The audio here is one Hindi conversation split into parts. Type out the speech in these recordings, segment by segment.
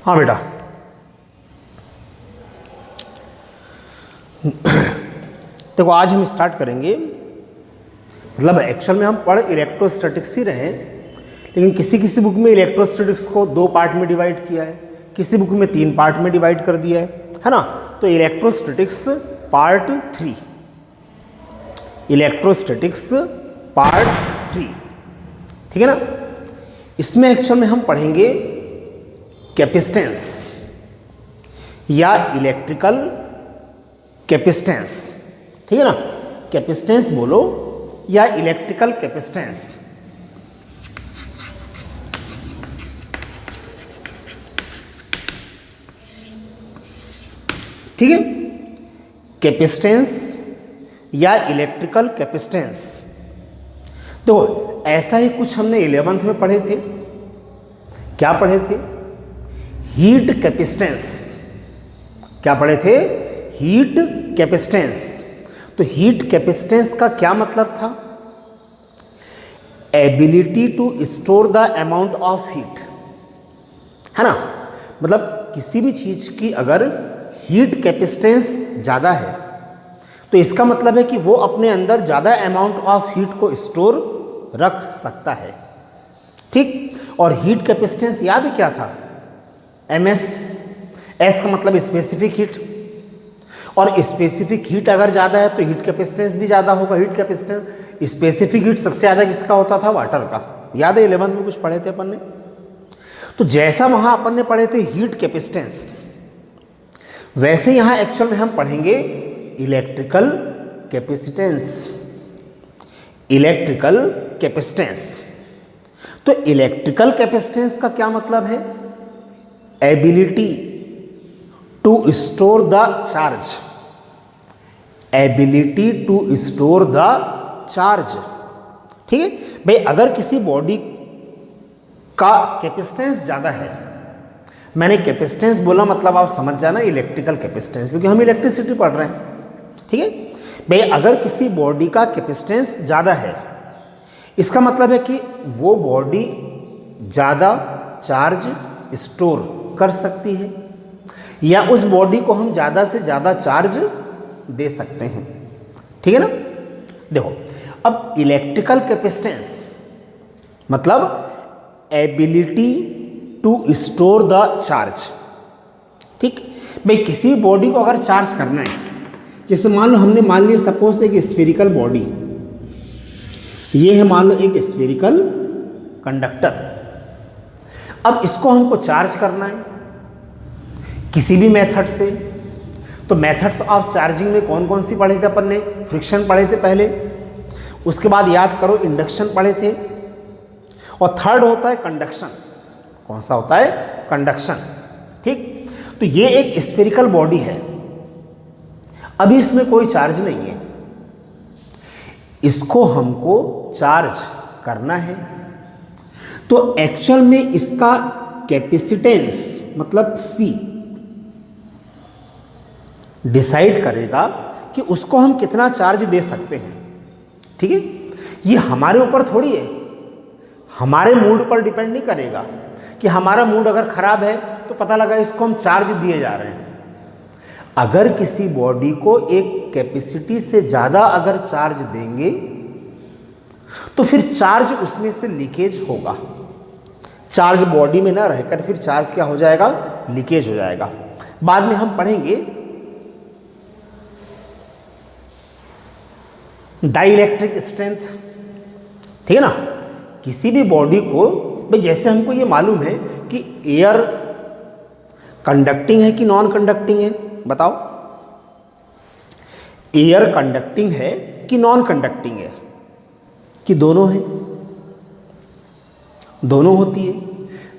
हाँ बेटा, देखो आज हम स्टार्ट करेंगे, मतलब एक्चुअल में हम पढ़ इलेक्ट्रोस्टैटिक्स ही रहे, लेकिन किसी किसी बुक में इलेक्ट्रोस्टैटिक्स को 2 पार्ट में डिवाइड किया है, किसी बुक में 3 पार्ट में डिवाइड कर दिया है ना। तो इलेक्ट्रोस्टैटिक्स पार्ट 3, इलेक्ट्रोस्टैटिक्स पार्ट 3, ठीक है ना। इसमें एक्चुअल में हम पढ़ेंगे कैपेसिटेंस या इलेक्ट्रिकल कैपेसिटेंस, ठीक है ना। कैपेसिटेंस बोलो या इलेक्ट्रिकल कैपेसिटेंस, ठीक है। कैपेसिटेंस या इलेक्ट्रिकल कैपेसिटेंस, तो ऐसा ही कुछ हमने 11th में पढ़े थे। क्या पढ़े थे? Heat capacitance. क्या पढ़े थे? Heat capacitance. तो हीट कैपेसिटेंस का क्या मतलब था? Ability to store the amount of heat, है ना। मतलब किसी भी चीज की अगर हीट कैपेसिटेंस ज़्यादा है तो इसका मतलब है कि वो अपने अंदर ज़्यादा अमाउंट ऑफ हीट को स्टोर रख सकता है, ठीक। और हीट कैपेसिटेंस याद है क्या था? एमएस। एस का मतलब स्पेसिफिक हीट, और स्पेसिफिक हीट अगर ज़्यादा है तो हीट कैपेसिटेंस भी ज़्यादा होगा। हीट कैपेसिटेंस, स्पेसिफिक हीट सबसे ज़्यादा किसका होता था? वाटर का। याद है 11th में कुछ पढ़े थे अपन ने। तो जैसा वहाँ अपन ने पढ़े थे हीट कैपेसिटेंस, वैसे यहाँ एक्चुअल में हम पढ़ेंगे इलेक्ट्रिकल कैपेसिटेंस। इलेक्ट्रिकल कैपेसिटेंस, तो इलेक्ट्रिकल कैपेसिटेंस का क्या मतलब है? Ability to store the charge. Ability to store the charge, ठीक है भाई। अगर किसी बॉडी का कैपेसिटेंस ज़्यादा है, मैंने कैपेसिटेंस बोला मतलब आप समझ जाना इलेक्ट्रिकल कैपेसिटेंस, क्योंकि हम इलेक्ट्रिसिटी पढ़ रहे हैं, ठीक है भाई। अगर किसी बॉडी का कैपेसिटेंस ज़्यादा है, इसका मतलब है कि वो बॉडी ज़्यादा चार्ज स्टोर कर सकती है, या उस बॉडी को हम ज़्यादा से ज़्यादा चार्ज दे सकते हैं, ठीक है ना। देखो, अब इलेक्ट्रिकल कैपेसिटेंस मतलब ability to store the charge, ठीक भाई। किसी बॉडी को अगर चार्ज करना है, जैसे मान लो हमने मान लिया सपोज एक स्फेरिकल बॉडी, ये है मान लो एक स्फेरिकल कंडक्टर। अब इसको हमको चार्ज करना है किसी भी मेथड से। तो मेथड्स ऑफ चार्जिंग में कौन कौन सी पढ़े थे अपन ने? फ्रिक्शन पढ़े थे पहले, उसके बाद याद करो इंडक्शन पढ़े थे, और थर्ड होता है कंडक्शन। कौन सा होता है? कंडक्शन, ठीक। तो ये एक स्फेरिकल बॉडी है, अभी इसमें कोई चार्ज नहीं है, इसको हमको चार्ज करना है। तो एक्चुअल में इसका कैपेसिटेंस मतलब C डिसाइड करेगा कि उसको हम कितना चार्ज दे सकते हैं, ठीक है। ये हमारे ऊपर थोड़ी है, हमारे मूड पर डिपेंड नहीं करेगा कि हमारा मूड अगर खराब है तो पता लगा इसको हम चार्ज दिए जा रहे हैं। अगर किसी बॉडी को एक कैपेसिटी से ज़्यादा अगर चार्ज देंगे तो फिर चार्ज उसमें से लीकेज होगा। चार्ज बॉडी में ना रहकर फिर चार्ज क्या हो जाएगा? लीकेज हो जाएगा। बाद में हम पढ़ेंगे डाइलेक्ट्रिक स्ट्रेंथ, ठीक है ना। किसी भी बॉडी को भाई, जैसे हमको ये मालूम है कि एयर कंडक्टिंग है कि नॉन कंडक्टिंग है, बताओ। एयर कंडक्टिंग है कि नॉन कंडक्टिंग है? कि दोनों है? दोनों होती है।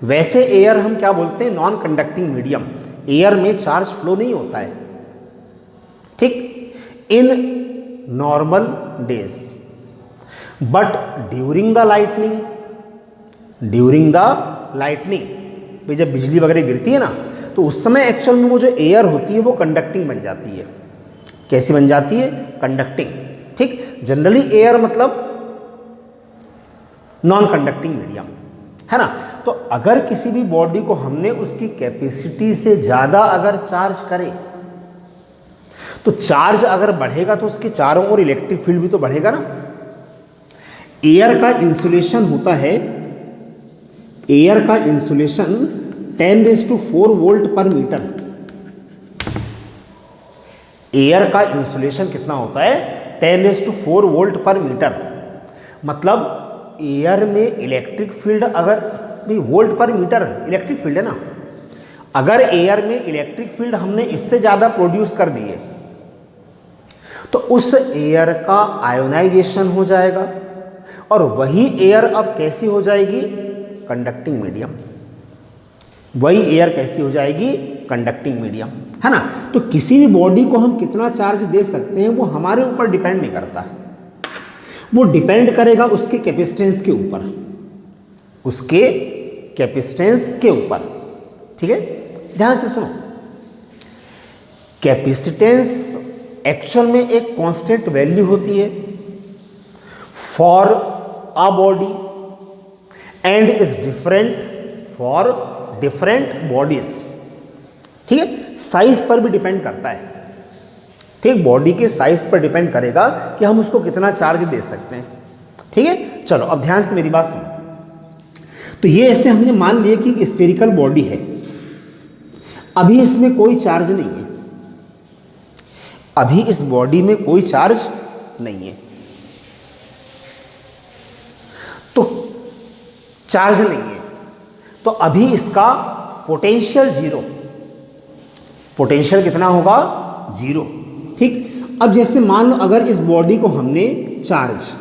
वैसे एयर हम क्या बोलते हैं? Non conducting medium. एयर में चार्ज फ्लो नहीं होता है, ठीक, in normal days, but during the lightning, during the lightning भाई जब बिजली वगैरह गिरती है ना, तो उस समय एक्चुअल में वो जो एयर होती है वो कंडक्टिंग बन जाती है। कैसी बन जाती है? कंडक्टिंग, ठीक। जनरली एयर मतलब नॉन कंडक्टिंग मीडियम, है ना। तो तो अगर किसी भी बॉडी को हमने उसकी कैपेसिटी से ज़्यादा अगर चार्ज करें, तो चार्ज अगर बढ़ेगा तो उसके चारों ओर इलेक्ट्रिक फील्ड भी तो बढ़ेगा ना। एयर का इंसुलेशन होता है, एयर का इंसुलेशन 10⁴ वोल्ट पर मीटर। एयर का इंसुलेशन कितना होता है? 10⁴ वोल्ट पर मीटर। मतलब एयर में इलेक्ट्रिक फील्ड अगर भी वोल्ट पर मीटर इलेक्ट्रिक फील्ड है ना, अगर एयर में इलेक्ट्रिक फील्ड हमने इससे ज़्यादा प्रोड्यूस कर दिए तो उस एयर का आयोनाइजेशन हो जाएगा, और वही एयर अब कैसी हो जाएगी? Conducting medium. वही एयर कैसी हो जाएगी? कंडक्टिंग मीडियम, है ना। तो किसी भी बॉडी को हम कितना चार्ज दे सकते हैं वो हमारे ऊपर डिपेंड नहीं करता, वो डिपेंड करेगा उसके कैपेसिटेंस के ऊपर, उसके कैपेसिटेंस के ऊपर। ठीक है, ध्यान से सुनो। कैपेसिटेंस एक्चुअल में एक कांस्टेंट वैल्यू होती है for a body and is different for different bodies. ठीक है, साइज पर भी डिपेंड करता है। ठीक, बॉडी के साइज पर डिपेंड करेगा कि हम उसको कितना चार्ज दे सकते हैं। ठीक है, चलो अब ध्यान से मेरी बात सुनो। तो ये ऐसे हमने मान लिया कि स्फेरिकल बॉडी है, अभी इसमें कोई चार्ज नहीं है, अभी इस बॉडी में कोई चार्ज नहीं है, तो चार्ज नहीं है, तो अभी इसका पोटेंशियल जीरो। पोटेंशियल कितना होगा? जीरो। ठीक, अब जैसे मान लो अगर इस बॉडी को हमने चार्ज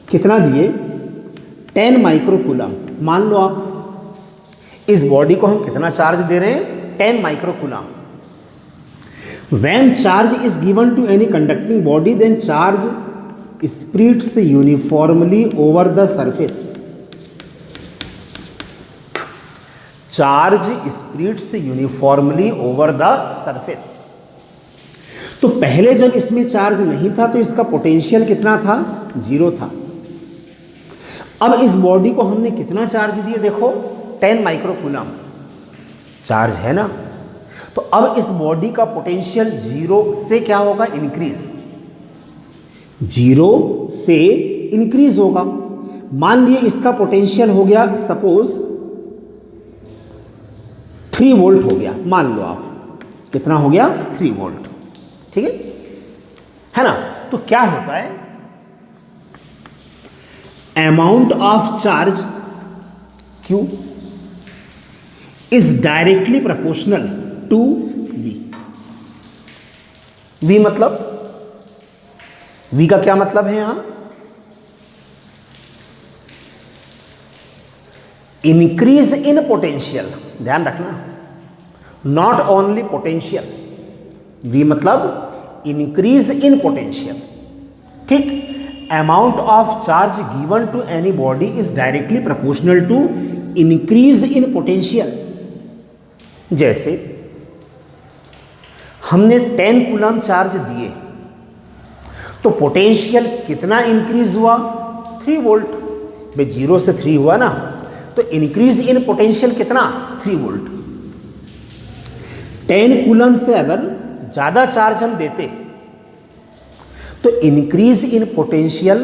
कितना दिए? 10 माइक्रोकूलम। मान लो आप इस बॉडी को हम कितना चार्ज दे रहे हैं? 10 microcoulomb. When charge is given to any conducting body, then charge spreads uniformly over the surface. Charge spreads uniformly over the surface. तो पहले जब इसमें चार्ज नहीं था तो इसका पोटेंशियल कितना था? जीरो था। अब इस बॉडी को हमने कितना चार्ज दिया? देखो 10 माइक्रोकूलम चार्ज है ना, तो अब इस बॉडी का पोटेंशियल जीरो से क्या होगा? इंक्रीज। जीरो से इंक्रीज होगा। मान लिए इसका पोटेंशियल हो गया सपोज 3 वोल्ट हो गया, मान लो आप कितना हो गया? 3 वोल्ट। ठीक है ना। तो क्या होता है? Amount of charge Q is directly proportional to V। V मतलब, V का क्या मतलब है यहां? Increase in potential. ध्यान रखना, नॉट ओनली पोटेंशियल। V मतलब इंक्रीज इन पोटेंशियल। ठीक, amount of charge given to any body is directly proportional to increase in potential. जैसे हमने 10 कूलम चार्ज दिए तो पोटेंशियल कितना इंक्रीज हुआ? 3 वोल्ट। भाई 0 से 3 हुआ ना, तो इंक्रीज इन पोटेंशियल कितना? 3 वोल्ट। 10 कूलम से अगर ज़्यादा चार्ज हम देते तो इंक्रीज इन पोटेंशियल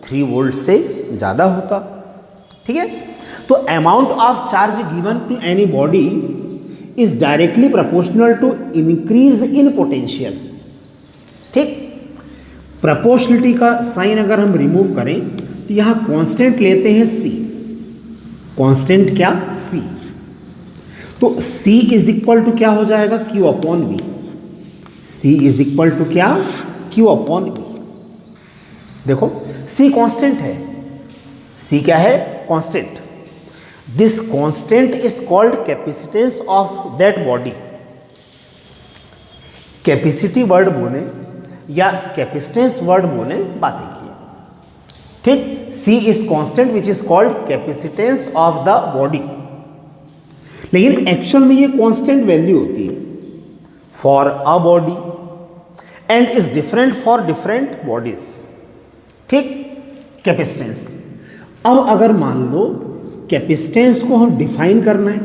3 वोल्ट से ज़्यादा होता। ठीक है, तो amount of charge given to any body is directly proportional to increase in potential. ठीक, प्रोपोर्शनलिटी का साइन अगर हम रिमूव करें तो यहां कांस्टेंट लेते हैं C। कांस्टेंट क्या? C। तो C इज इक्वल टू क्या हो जाएगा? Q upon V। C is equal to क्या? Q upon V। देखो C कांस्टेंट है। C क्या है? Constant. This constant is called capacitance of that body. Capacity word बोले या कैपेसिटेंस वर्ड बोले, बात एक ही है। ठीक, C is constant which is called capacitance of the body. लेकिन एक्चुअल में ये कांस्टेंट वैल्यू होती है for a body and is different for different bodies. ठीक, कैपेसिटेंस। अब अगर मान लो कैपेसिटेंस को हम डिफाइन करना है,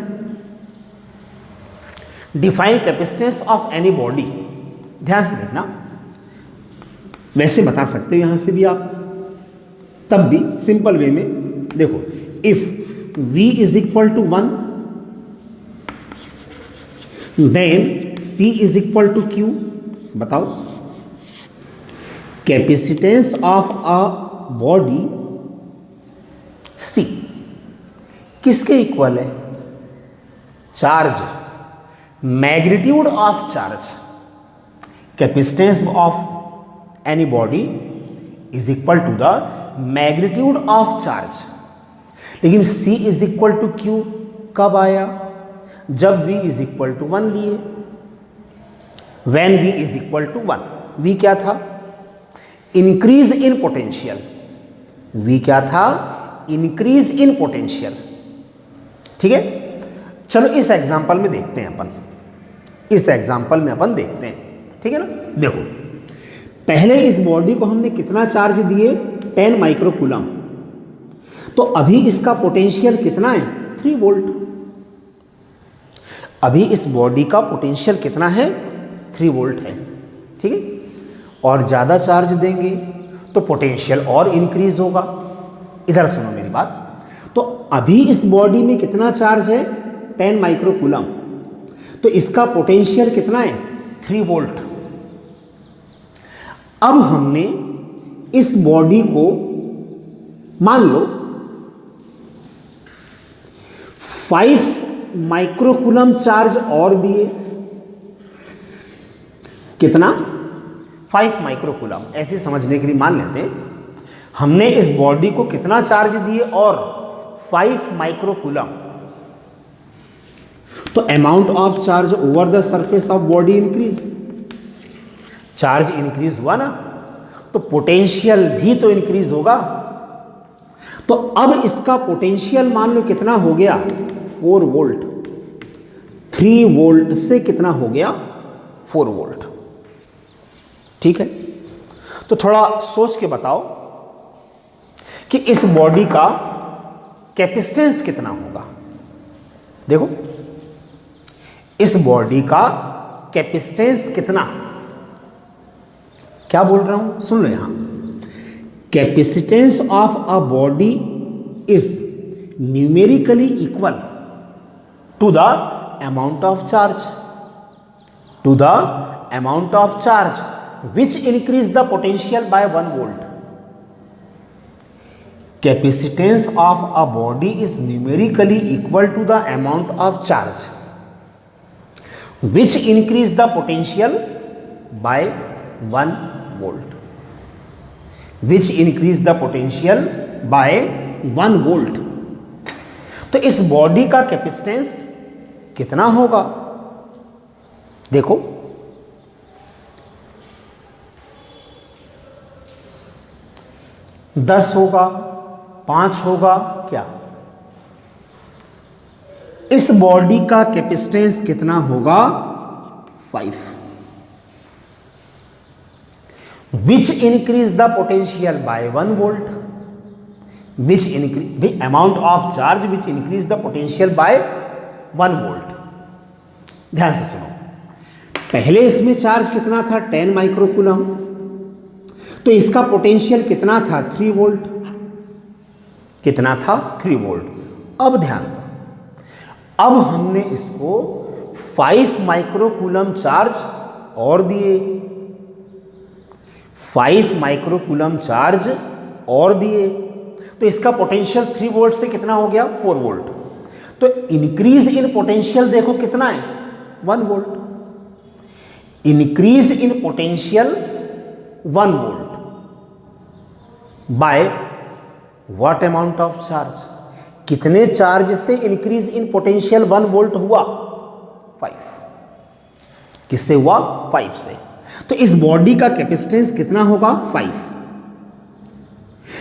define capacitance of any body. ध्यान से देखना, वैसे बता सकते हो यहां से भी आप, तब भी सिंपल वे में देखो, if V is equal to 1 then C is equal to Q। बताओ capacitance of a body C किसके इक्वल है? Charge, magnitude of charge. Capacitance of any body is equal to the magnitude of charge. लेकिन C is equal to Q कब आया? जब V इज इक्वल टू 1 लिए। When V is equal to 1, V क्या था? Increase in potential. V क्या था? Increase in potential. ठीक है, चलो इस एग्जांपल में देखते हैं अपन, इस एग्जांपल में अपन देखते हैं। ठीक है ना, देखो पहले इस बॉडी को हमने कितना चार्ज दिए? 10 माइक्रोकूलम। तो अभी इसका पोटेंशियल कितना है? 3 वोल्ट। अभी इस बॉडी का पोटेंशियल कितना है? 3 वोल्ट है। ठीक है, और ज़्यादा चार्ज देंगे तो पोटेंशियल और इंक्रीज होगा। इधर सुनो मेरी बात, तो अभी इस बॉडी में कितना चार्ज है? 10 माइक्रोकूलम। तो इसका पोटेंशियल कितना है? 3 वोल्ट। अब हमने इस बॉडी को मान लो 5 माइक्रोकूलम चार्ज और दिए। कितना? 5 माइक्रोकूलम। ऐसे समझने के लिए मान लेते हैं हमने इस बॉडी को कितना चार्ज दिए और 5 माइक्रोकूलम। तो amount of charge over the surface of body increase. Charge increase हुआ ना, तो पोटेंशियल भी तो इंक्रीज होगा। तो अब इसका पोटेंशियल मान लो कितना हो गया? 4 वोल्ट। 3 वोल्ट से कितना हो गया? 4 वोल्ट। ठीक है, तो थोड़ा सोच के बताओ कि इस बॉडी का कैपेसिटेंस कितना होगा। देखो इस बॉडी का कैपेसिटेंस कितना, क्या बोल रहा हूं, सुन लो यहां। Capacitance of a body is numerically equal to the amount of charge, to the amount of charge which increase the potential by 1 volt. Capacitance of a body is numerically equal to the amount of charge which increase the potential by 1 volt, which increase the potential by 1 volt. तो इस बॉडी का कैपेसिटेंस कितना होगा? देखो 10 होगा, 5 होगा, क्या? इस बॉडी का कैपेसिटेंस कितना होगा? 5, विच increase the potential by 1 volt, which increase the amount of charge which increase the potential by 1 volt. ध्यान से सुनो, पहले इसमें चार्ज कितना था? 10 माइक्रोकूलम। तो इसका पोटेंशियल कितना था? 3 वोल्ट। कितना था? 3 वोल्ट। अब ध्यान दो, अब हमने इसको 5 माइक्रोकूलम चार्ज और दिए, 5 माइक्रोकूलम चार्ज और दिए, तो इसका पोटेंशियल 3 वोल्ट से कितना हो गया? 4 वोल्ट। तो इंक्रीज इन पोटेंशियल देखो कितना है? 1 volt. Increase in potential 1 volt by what amount of charge? कितने चार्ज से इंक्रीज इन पोटेंशियल 1 वोल्ट हुआ? 5। किससे हुआ? 5 से। तो इस बॉडी का कैपेसिटेंस कितना होगा? 5।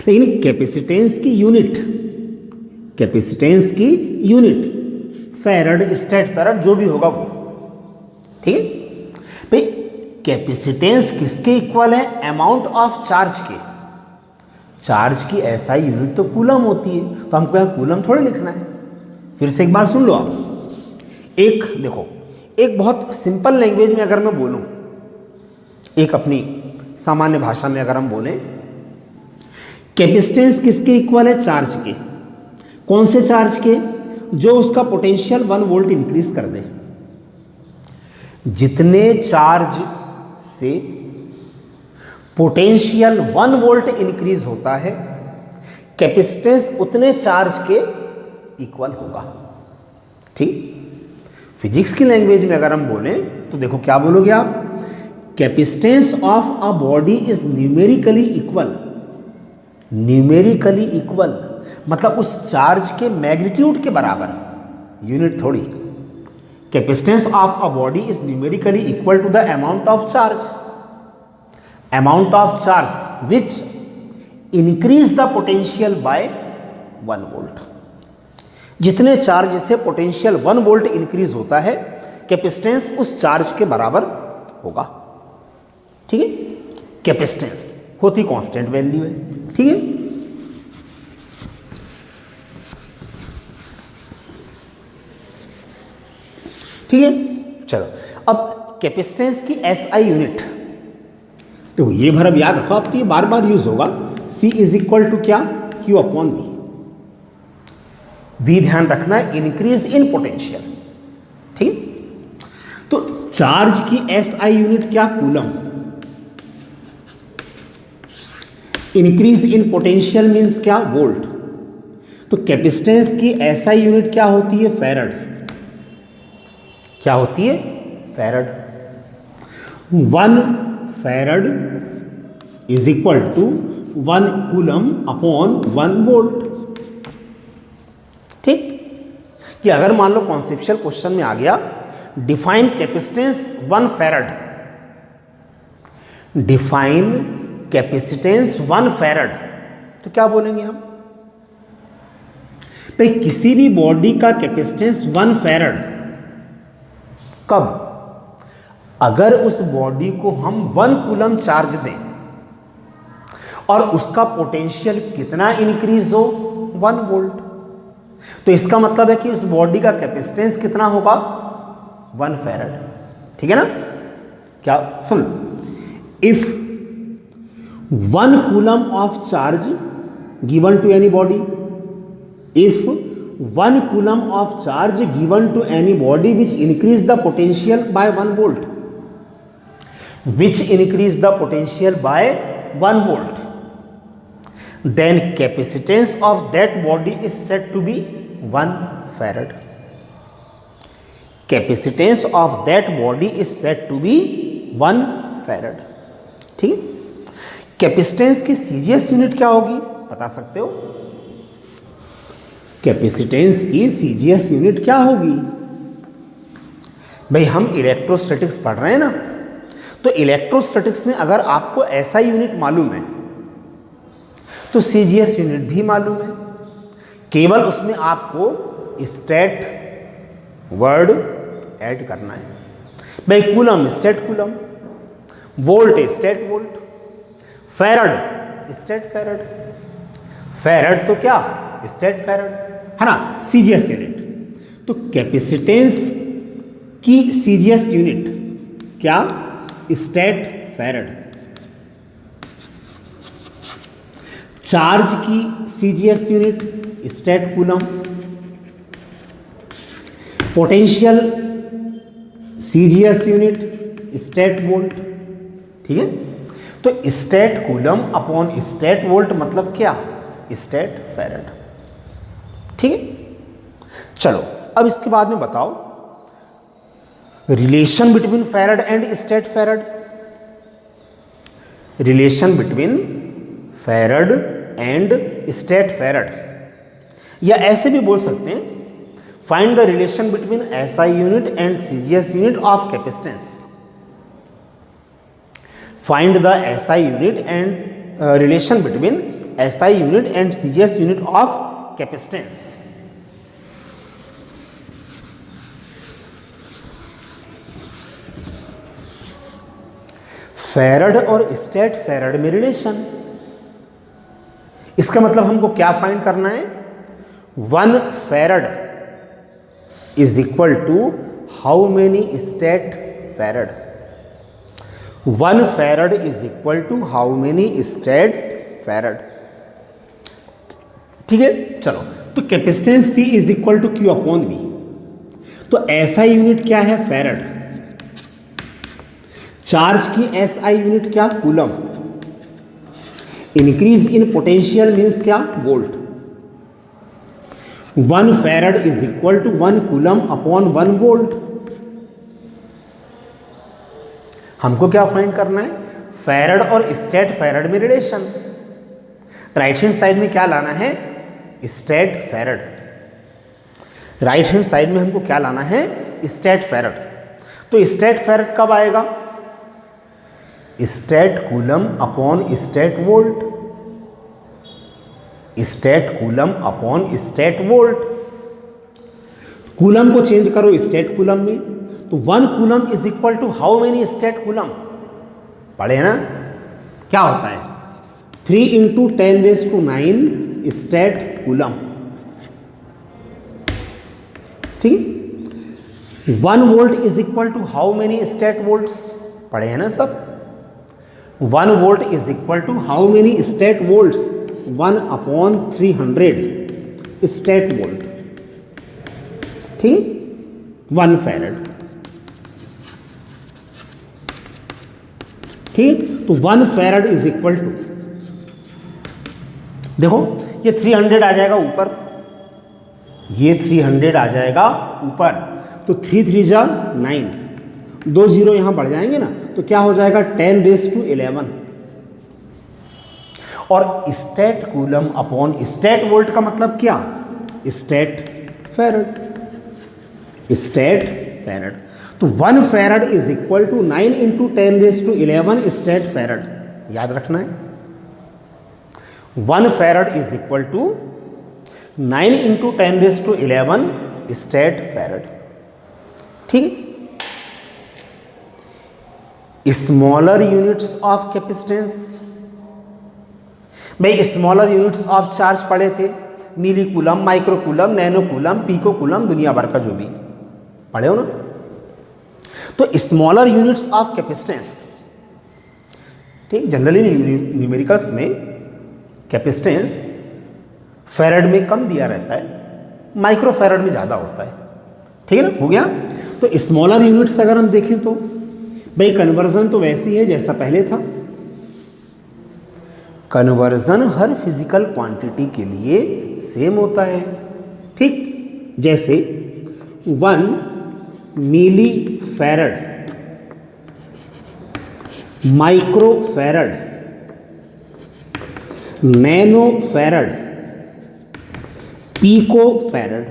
लेकिन कैपेसिटेंस की यूनिट, कैपेसिटेंस की यूनिट फैरड, स्टेट फैरड, जो भी होगा वो। ठीक है भाई, कैपेसिटेंस किसके इक्वल है? अमाउंट ऑफ चार्ज के। चार्ज की एसआई यूनिट तो कूलम होती है, तो हमको यहाँ कूलम थोड़े लिखना है। फिर से एक बार सुन लो आप। एक देखो, एक बहुत सिंपल लैंग्वेज में अगर मैं बोलूँ, एक अपनी सामान्य भाषा में अगर हम बोलें, कैपेसिटेंस किसके इक्वल है? चार्ज के। कौन से चार्ज के? जो उसका पोटेंशियल 1 वोल्ट इंक्रीज कर दे। जितने चार्ज से पोटेंशियल 1 वोल्ट इंक्रीज होता है, कैपेसिटेंस उतने चार्ज के इक्वल होगा। ठीक, फिजिक्स की लैंग्वेज में अगर हम बोलें तो देखो क्या बोलोगे आप? Capacitance of a body is numerically equal. Numerically equal मतलब उस चार्ज के मैग्नीट्यूड के बराबर, यूनिट थोड़ी। Capacitance of a body is numerically equal to the amount of charge, amount of charge which increase the potential by 1 volt. जितने चार्ज से पोटेंशियल 1 वोल्ट इंक्रीज होता है, कैपेसिटेंस उस चार्ज के बराबर होगा। ठीक है, कैपेसिटेंस होती कांस्टेंट वैल्यू है। ठीक है, ठीक है। चलो, अब कैपेसिटेंस की एसआई यूनिट देखो, ये भरब याद रखो आप, तो ये बार बार यूज होगा। C इज इक्वल टू क्या? Q upon V। V ध्यान रखना है, इंक्रीज इन पोटेंशियल। ठीक है, तो चार्ज की एसआई यूनिट क्या? Coulomb. Increase in potential means क्या? वोल्ट। तो कैपेसिटेंस की एसआई यूनिट क्या होती है? फैरड। क्या होती है? Farad. 1 farad is equal to 1 coulomb upon 1 volt. ठीक, कि अगर मान लो कॉन्सेप्चुअल क्वेश्चन में आ गया, define capacitance 1 farad, define capacitance 1 farad, तो क्या बोलेंगे हम? भाई किसी भी बॉडी का कैपेसिटेंस 1 फैरड कब? अगर उस बॉडी को हम 1 कूलम चार्ज दें और उसका पोटेंशियल कितना इंक्रीज हो? 1 वोल्ट। तो इसका मतलब है कि उस बॉडी का कैपेसिटेंस कितना होगा? 1 फैरड। ठीक है ना? क्या? सुन लो, if 1 coulomb of charge given to any body, if 1 coulomb of charge given to any body which increase the potential by 1 volt, which increase the potential by 1 volt, then capacitance of that body is said to be 1 farad. Capacitance of that body is said to be 1 farad. ठीक है, कैपेसिटेंस की सीजीएस यूनिट क्या होगी? बता सकते हो? कैपेसिटेंस की सीजीएस यूनिट क्या होगी? भाई हम इलेक्ट्रोस्टैटिक्स पढ़ रहे हैं ना, तो इलेक्ट्रोस्टैटिक्स में अगर आपको ऐसा यूनिट मालूम है तो सीजीएस यूनिट भी मालूम है। केवल उसमें आपको स्टैट वर्ड ऐड करना है। भाई coulomb stat coulomb, volt stat volt, farad stat farad, farad तो क्या? स्टैट फैरड, है ना? CGS unit. तो कैपेसिटेंस की सीजीएस यूनिट क्या? Stat farad. चार्ज की CGS unit stat coulomb. Potential CGS unit stat volt. ठीक है, तो stat coulomb upon stat volt मतलब क्या? Stat farad. ठीक है, चलो अब इसके बाद में बताओ relation between farad and stat farad. Relation between farad and stat farad, या ऐसे भी बोल सकते हैं, find the relation between SI unit and CGS unit of capacitance. Find the SI unit and relation between SI unit and CGS unit of capacitance. Farad और स्टैट फैरड में रिलेशन, इसका मतलब हमको क्या फाइंड करना है, 1 farad is equal to how many stat farad. 1 farad is equal to how many stat farad. ठीक है, चलो, तो capacitance C is equal to Q upon V। तो SI यूनिट क्या है, फैरड। चार्ज की SI यूनिट क्या, coulomb. Increase in potential means क्या, volt. 1 farad is equal to 1 coulomb upon 1 volt. हमको क्या फाइंड करना है, फैरड और स्टेट फैरड में रिलेशन। राइट हैंड साइड में क्या लाना है, statfarad. Right hand side में हमको क्या लाना है, स्टेट फैरड। तो स्टेट फैरड कब आएगा, state coulomb upon state volt. Stat coulomb upon state volt. Coulomb को चेंज करो स्टेट कूलम में, तो 1 coulomb is equal to how many stat coulomb, पढ़े ना, क्या होता है 3 इंटू 10⁹ स्टेट कूलम। ठीक, 1 volt is equal to how many stat volts, पढ़े हैं ना सब। 1 volt is equal to how many stat volts, 1 upon 300 stat volt. ठीक, 1 फैरड। ठीक, तो 1 फैरड इज इक्वल टू, देखो ये 300 आ जाएगा ऊपर, ये 300 आ जाएगा ऊपर, तो 3 3 जा 9, 2 0 यहां बढ़ जाएंगे ना, तो क्या हो जाएगा 10⁻11। और state coulomb upon state volt का मतलब क्या, स्टेट फैरड। स्टेट फैरड, तो 1 farad is equal to 9 into 10⁻11 statfarad, याद रखना है। 1 farad is equal to 9 into 10⁻11 state farad. ठीक, स्मॉलर यूनिट्स ऑफ कैपेसिटेंस, भाई स्मॉलर यूनिट्स ऑफ चार्ज पढ़े थे, millicoulomb, microcoulomb, nanocoulomb, picocoulomb, दुनिया भर का जो भी पढ़े हो ना। तो स्मॉलर यूनिट्स ऑफ कैपेसिटेंस, ठीक, जनरली न्यूमेरिकल्स में कैपेसिटेंस फैरड में कम दिया रहता है, माइक्रो फैरड में ज़्यादा होता है। ठीक है ना, हो गया। तो स्मॉलर यूनिट्स अगर हम देखें तो भाई कन्वर्जन तो वैसी है जैसा पहले था। कन्वर्जन हर फिजिकल क्वांटिटी के लिए सेम होता है। ठीक, जैसे 1 मिली farad, microfarad, nanofarad, picofarad.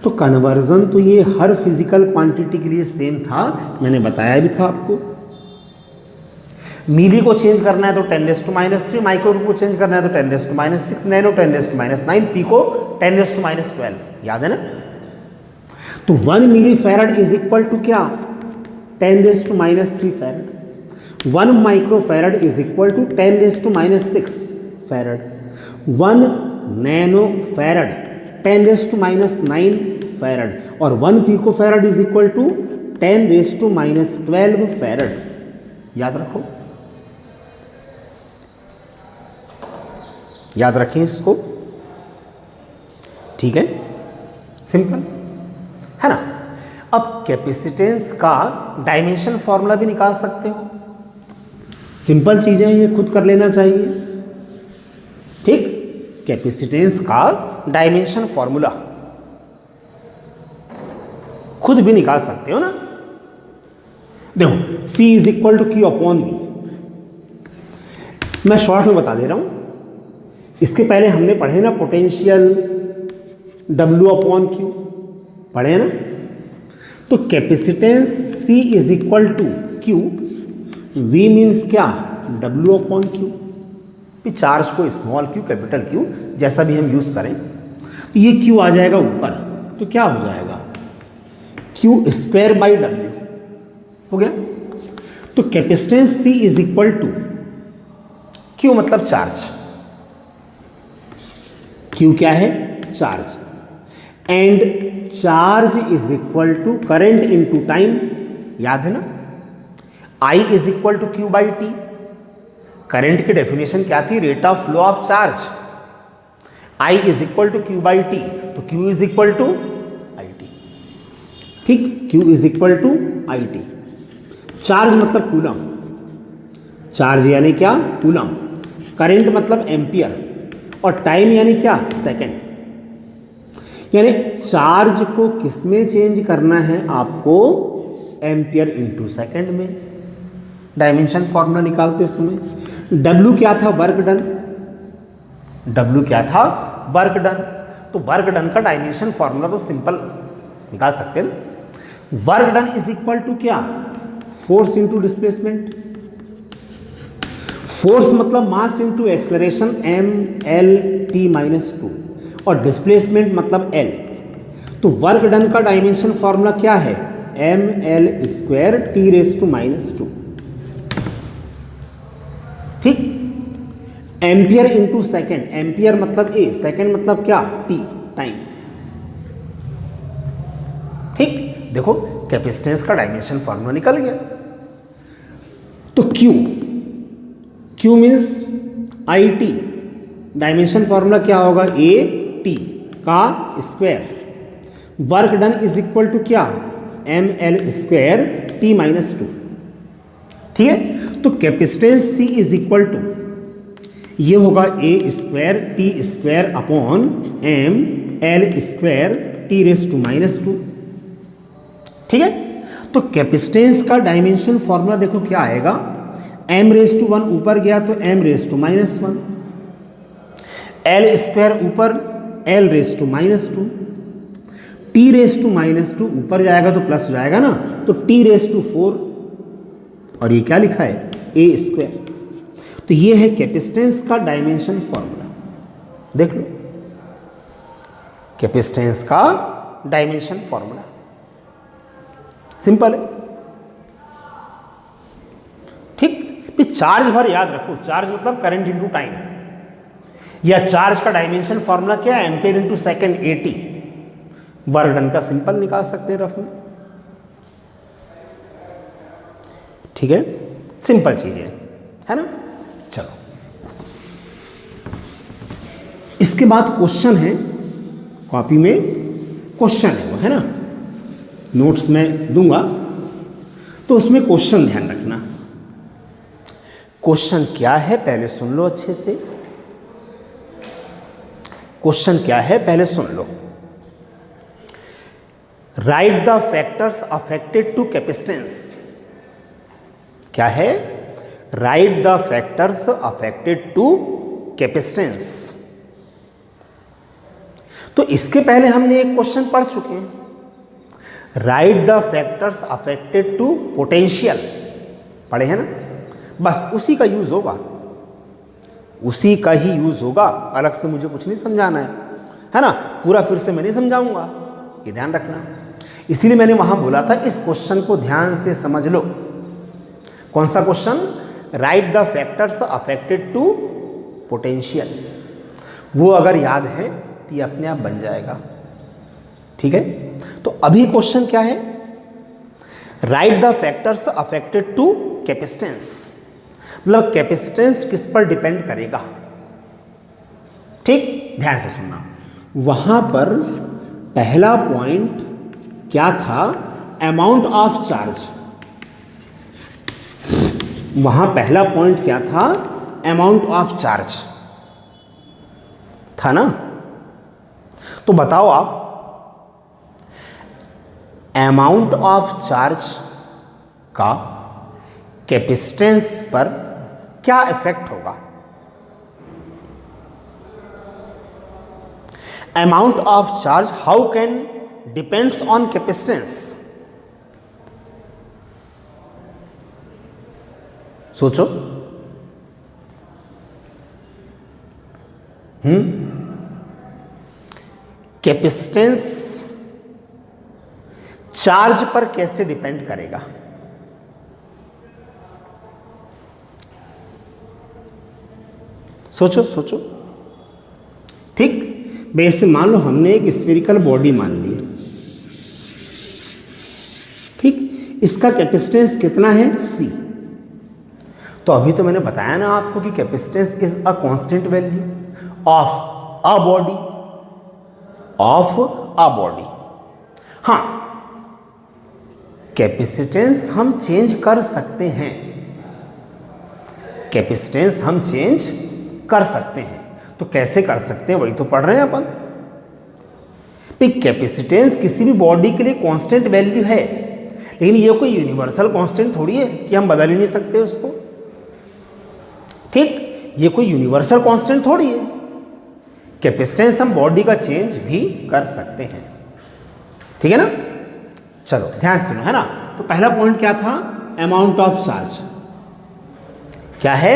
तो कन्वर्जन तो ये हर फिजिकल क्वांटिटी के लिए सेम था, मैंने बताया भी था आपको। मिली को चेंज करना है तो 10⁻³ माइक्रो को चेंज करना है तो 10⁻�6, नैनो 10⁻�9, पीको 10⁻12, याद है ना। तो 1 मिली फैरड इज इक्वल टू क्या, 10⁻³ farad. 1 micro farad is equal to 10⁻6 farad. 1 nano farad 10⁻9 farad, और 1 pico farad is equal to 10⁻12 farad. याद रखो, याद रखें इसको। ठीक है, सिंपल है ना। अब कैपेसिटेंस का डायमेंशन फॉर्मूला भी निकाल सकते हो, सिंपल चीजें ये खुद कर लेना चाहिए। ठीक, कैपेसिटेंस का डायमेंशन फॉर्मूला खुद भी निकाल सकते हो ना। देखो C is equal to Q upon V, मैं शॉर्ट में बता दे रहा हूं। इसके पहले हमने पढ़े ना पोटेंशियल W अपॉन Q, पढ़े ना। तो capacitance C is equal to Q, V means क्या, W अपॉन Q। चार्ज को स्मॉल q कैपिटल Q जैसा भी हम यूज करें, तो ये Q आ जाएगा ऊपर, तो क्या हो जाएगा Q²/W हो गया। तो capacitance C is equal to Q मतलब चार्ज, Q क्या है? Charge. And charge is equal to current into time, याद है ना? I is equal to Q by T. Current की डेफिनेशन क्या थी? Rate of flow of charge. I is equal to Q by T, तो Q is equal to I T. ठीक, Q is equal to I T. Charge मतलब कूलम, चार्ज यानी क्या? कूलम। करंट मतलब एम्पियर, और टाइम यानी क्या? सेकंड। यानी चार्ज को किस में चेंज करना है आपको? एम्पियर इंटू सेकंड में। डायमेंशन फॉर्मूला निकालते समय W क्या था? Work done. W क्या था? Work done. तो वर्क डन का डायमेंशन फॉर्मूला तो सिंपल निकाल सकते हैं ना। Work done is equal to क्या? Force into displacement. फोर्स मतलब मास इंटू एक्सलरेशन m/l(t)-2, और डिस्प्लेसमेंट मतलब l। तो वर्क डन का डायमेंशन फॉर्मूला क्या है? ml²t⁻²। ठीक, एम्पियर इंटू सेकेंड। एम्पियर मतलब ए, सेकेंड मतलब क्या? T, time. ठीक, देखो कैपेसिटेंस का डायमेंशन फॉर्मूला निकल गया। तो Q means I T. Dimension formula क्या होगा? ए टी का square. Work done is equal to क्या? ml²t⁻²। ठीक है, तो capacitance C is equal to, ये होगा a²t² अपॉन ml²t⁻²। ठीक है, तो कैपेसिटेंस का डायमेंशन फॉर्मूला देखो क्या आएगा? m⁻1 ऊपर गया तो m⁻⁻1, l² ऊपर l⁻², t⁻² ऊपर जाएगा तो प्लस हो जाएगा ना, तो t⁴, और ये क्या लिखा है? a²। तो ये है कैपेसिटेंस का डायमेंशन फॉर्मूला। देख लो, कैपेसिटेंस का डायमेंशन फॉर्मूला सिंपल है। ठीक, फिर चार्ज भर याद रखो, चार्ज मतलब करंट इंटू टाइम, या चार्ज का डायमेंशन फॉर्मूला क्या है? Ampere into second, AT। Work done का सिंपल निकाल सकते हैं रफ में। ठीक है, सिंपल चीजें है ना। चलो, इसके बाद क्वेश्चन है, कॉपी में क्वेश्चन है वो, है ना। नोट्स में दूंगा तो उसमें क्वेश्चन ध्यान रखना। क्वेश्चन क्या है पहले सुन लो अच्छे से। क्वेश्चन क्या है पहले सुन लो। Right the factors affected to capacitance. क्या है? Right the factors affected to capacitance. तो इसके पहले हमने एक क्वेश्चन पढ़ चुके हैं, right the factors affected to potential, पढ़े हैं ना। बस उसी का यूज होगा, उसी का ही यूज होगा, अलग से मुझे कुछ नहीं समझाना है ना। पूरा फिर से मैं नहीं समझाऊंगा, ये ध्यान रखना। इसीलिए मैंने वहां बोला था इस क्वेश्चन को ध्यान से समझ लो। कौन सा question? Write the factors affected to potential. वो अगर याद है तो ये अपने आप बन जाएगा। ठीक है, तो अभी क्वेश्चन क्या है? Right the factors affected to capacitance, मतलब कैपेसिटेंस किस पर डिपेंड करेगा। ठीक, ध्यान से सुनना। वहां पर पहला पॉइंट क्या था? Amount of charge. वहां पहला पॉइंट क्या था? अमाउंट ऑफ चार्ज था ना। तो बताओ आप, अमाउंट ऑफ चार्ज का कैपेसिटेंस पर क्या इफेक्ट होगा? Amount of charge how can depends on capacitance. सोचो। कैपेसिटेंस चार्ज पर कैसे डिपेंड करेगा? सोचो सोचो। ठीक, वैसे मान लो हमने एक स्फेरिकल बॉडी मान ली, ठीक, इसका कैपेसिटेंस कितना है C। तो अभी तो मैंने बताया ना आपको कि capacitance is a constant value of a body, हाँ कैपेसिटेंस हम चेंज कर सकते हैं, कैपेसिटेंस हम चेंज कर सकते हैं। तो कैसे कर सकते हैं वही तो पढ़ रहे हैं अपन। कैपेसिटेंस किसी भी बॉडी के लिए कांस्टेंट वैल्यू है, लेकिन ये कोई यूनिवर्सल कांस्टेंट थोड़ी है कि हम बदल ही नहीं सकते उसको, ठीक, ये कोई यूनिवर्सल कांस्टेंट थोड़ी है। कैपेसिटेंस हम बॉडी का चेंज भी कर सकते हैं, ठीक है ना। चलो ध्यान सुनो, है ना। तो पहला पॉइंट क्या था, अमाउंट ऑफ चार्ज। क्या है,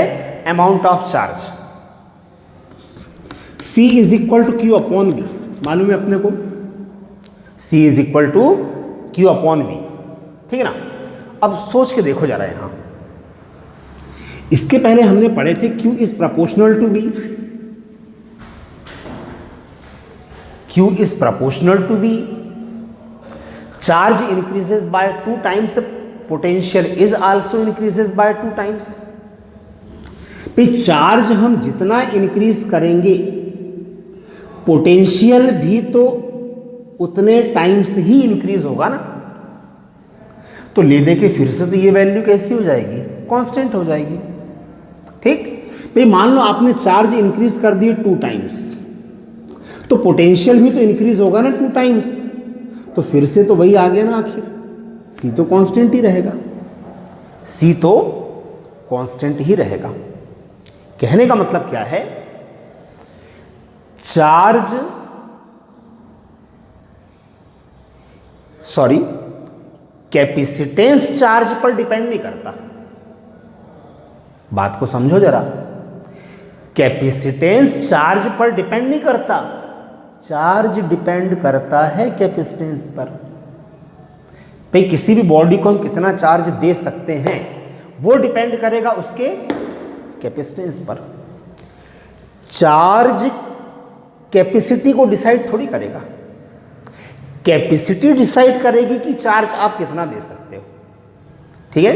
amount of charge. C is equal to Q upon V, मालूम है अपने को, C is equal to Q upon V, ठीक है ना। अब सोच के देखो जरा यहां, इसके पहले हमने पढ़े थे Q is proportional to V, Q is proportional to V, charge increases by 2 times, potential is also increases by 2 times. Charge हम जितना इंक्रीज करेंगे पोटेंशियल भी तो उतने टाइम्स ही इंक्रीज होगा ना। तो ले दे के फिर से तो ये वैल्यू कैसी हो जाएगी, कांस्टेंट हो जाएगी, ठीक। भाई मान लो आपने चार्ज इंक्रीज कर दिए 2 टाइम्स, तो पोटेंशियल भी तो इंक्रीज होगा ना 2 टाइम्स, तो फिर से तो वही आ गया ना आखिर, C तो कांस्टेंट ही रहेगा, C तो कांस्टेंट ही रहेगा। कहने का मतलब क्या है, कैपेसिटेंस चार्ज पर डिपेंड नहीं करता। बात को समझो जरा, कैपेसिटेंस चार्ज पर डिपेंड नहीं करता, चार्ज डिपेंड करता है कैपेसिटेंस पर। भाई किसी भी बॉडी को हम कितना चार्ज दे सकते हैं वो डिपेंड करेगा उसके कैपेसिटेंस पर। चार्ज कैपेसिटी को डिसाइड थोड़ी करेगा, कैपेसिटी डिसाइड करेगी कि चार्ज आप कितना दे सकते हो, ठीक है।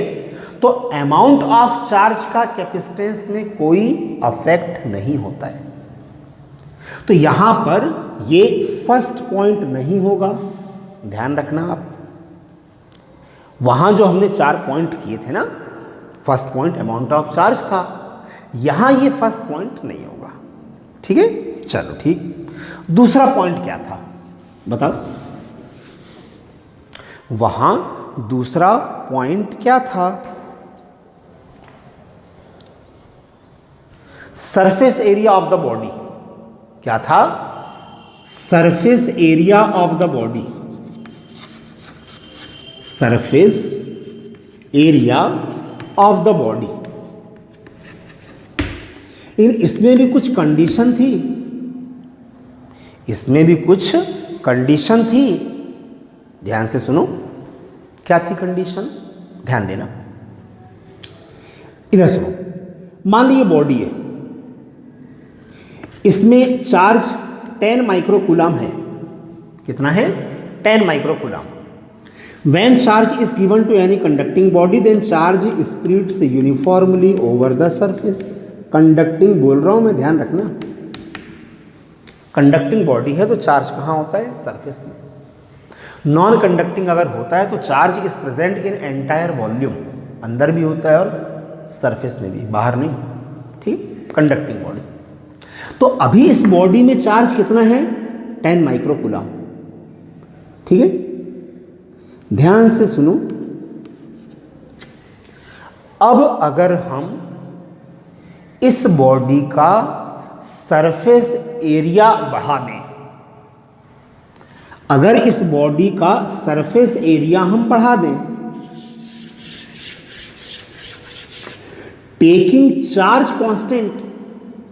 तो अमाउंट ऑफ चार्ज का कैपेसिटेंस में कोई अफेक्ट नहीं होता है। तो यहां पर ये फर्स्ट पॉइंट नहीं होगा, ध्यान रखना आप। वहां जो हमने 4 पॉइंट किए थे ना, first point amount of charge था, यहां ये फर्स्ट पॉइंट नहीं होगा, ठीक है। चलो ठीक, दूसरा पॉइंट क्या था बताओ, वहां दूसरा पॉइंट क्या था, surface area of the body. क्या था, surface area of the body, surface area of the body. इसमें भी कुछ कंडीशन थी, इसमें भी कुछ कंडीशन थी, ध्यान से सुनो। क्या थी कंडीशन, ध्यान देना, इधर सुनो। मान लीजिए बॉडी है, इसमें चार्ज 10 माइक्रोकूलम है। कितना है, 10 microcoulomb. When charge is given to any conducting body, then charge spreads uniformly over the surface. Conducting बोल रहा हूं मैं, ध्यान रखना। कंडक्टिंग बॉडी है तो चार्ज कहाँ होता है, सरफेस में। नॉन कंडक्टिंग अगर होता है तो charge is present in entire volume, अंदर भी होता है और सरफेस में भी, बाहर नहीं, ठीक। Conducting body. तो अभी इस बॉडी में चार्ज कितना है, 10 माइक्रोकूलम, ठीक है। ध्यान से सुनो, अब अगर हम इस बॉडी का सरफेस एरिया बढ़ा दें, अगर इस बॉडी का सरफेस एरिया हम बढ़ा दें, टेकिंग चार्ज कांस्टेंट,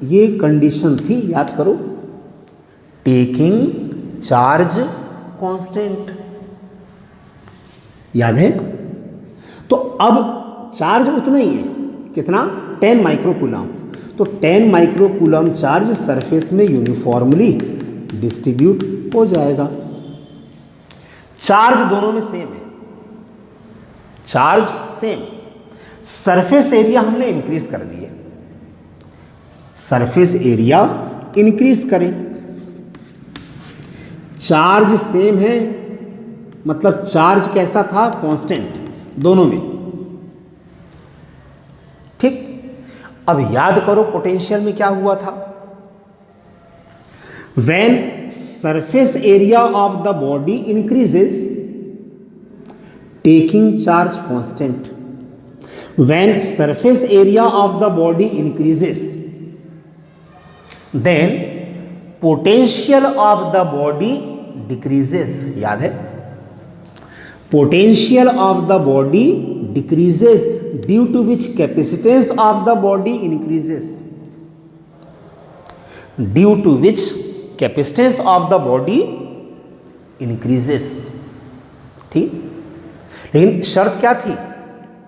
ये कंडीशन थी, याद करो, टेकिंग चार्ज कांस्टेंट, याद है। तो अब चार्ज उतना ही है, कितना, 10 माइक्रोकूलम। तो 10 माइक्रोकूलम चार्ज सरफेस में यूनिफॉर्मली डिस्ट्रीब्यूट हो जाएगा। चार्ज दोनों में सेम है, चार्ज सेम। सरफेस एरिया हमने इंक्रीज कर दिए, सरफेस एरिया इंक्रीज करें, चार्ज सेम है, मतलब चार्ज कैसा था, कांस्टेंट दोनों में। ठीक, अब याद करो पोटेंशियल में क्या हुआ था। When surface area of the body increases taking charge constant, when surface area of the body increases then potential of the body decreases. याद है, potential of the body decreases due to which capacitance of the body increases, due to which capacitance of the body increases. ठीक, लेकिन शर्त क्या थी,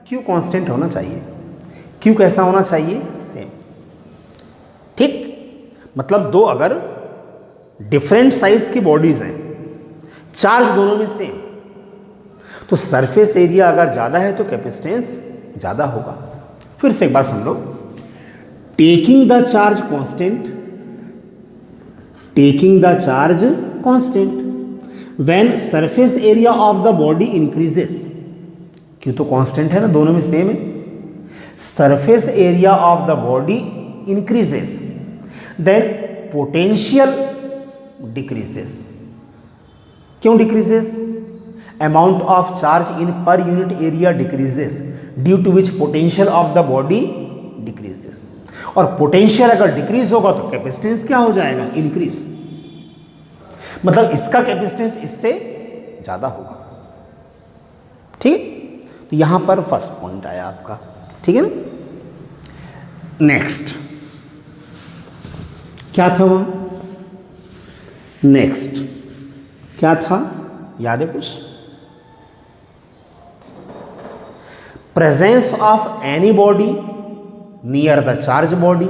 क्यू कांस्टेंट होना चाहिए। क्यू कैसा होना चाहिए, सेम। ठीक, मतलब दो अगर डिफरेंट साइज की बॉडीज हैं, चार्ज दोनों में सेम, तो सरफेस एरिया अगर ज़्यादा है तो कैपेसिटेंस ज़्यादा होगा। फिर से एक बार सुन लो, taking the charge constant, taking the charge constant when surface area of the body increases, क्यों तो कांस्टेंट है ना, दोनों में सेम है। Surface area of the body increases then potential decreases. क्यों decreases, amount of charge in per unit area decreases due to which potential of the body decreases. और पोटेंशियल अगर डिक्रीज होगा तो कैपेसिटेंस क्या हो जाएगा, इंक्रीज। मतलब इसका कैपेसिटेंस इससे ज्यादा होगा। ठीक, तो यहां पर फर्स्ट पॉइंट आया आपका। ठीक है ना, नेक्स्ट क्या था वहां, नेक्स्ट क्या था, याद है कुछ, presence of any body near the charge body.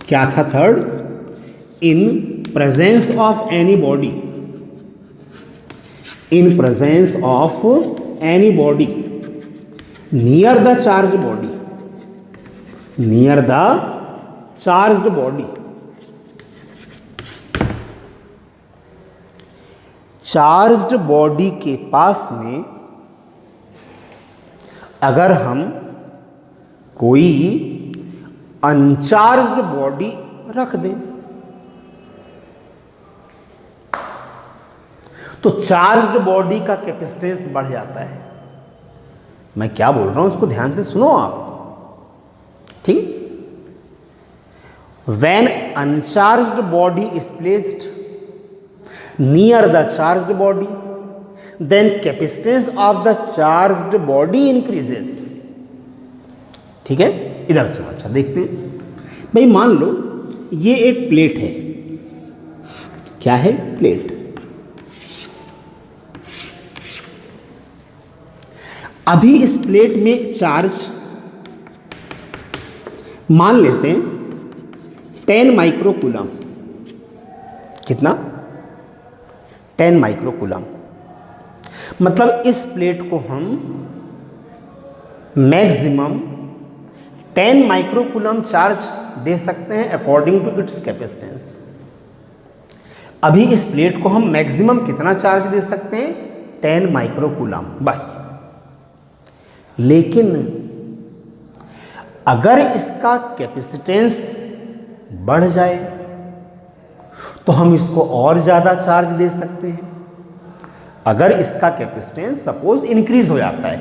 क्या था third, in presence of any body, in presence of any body near the charge body, near the charged body. Charged body के पास में अगर हम कोई अनचार्ज्ड बॉडी रख दें तो चार्ज्ड बॉडी का कैपेसिटेंस बढ़ जाता है। मैं क्या बोल रहा हूं उसको ध्यान से सुनो आप। ठीक, when uncharged body is placed near the charged body then capacitance of the charged body increases. ठीक है, इधर से अच्छा देखते हैं भाई। मान लो ये एक प्लेट है, क्या है, प्लेट। अभी इस प्लेट में चार्ज मान लेते हैं 10 माइक्रोकूलम। कितना, 10 माइक्रोकूलम। मतलब इस प्लेट को हम मैक्सिमम 10 माइक्रोकूलम चार्ज दे सकते हैं अकॉर्डिंग टू इट्स कैपेसिटेंस। अभी इस प्लेट को हम मैक्सिमम कितना चार्ज दे सकते हैं, 10 माइक्रोकूलम बस। लेकिन अगर इसका कैपेसिटेंस बढ़ जाए तो हम इसको और ज़्यादा चार्ज दे सकते हैं। अगर इसका कैपेसिटेंस सपोज इंक्रीज हो जाता है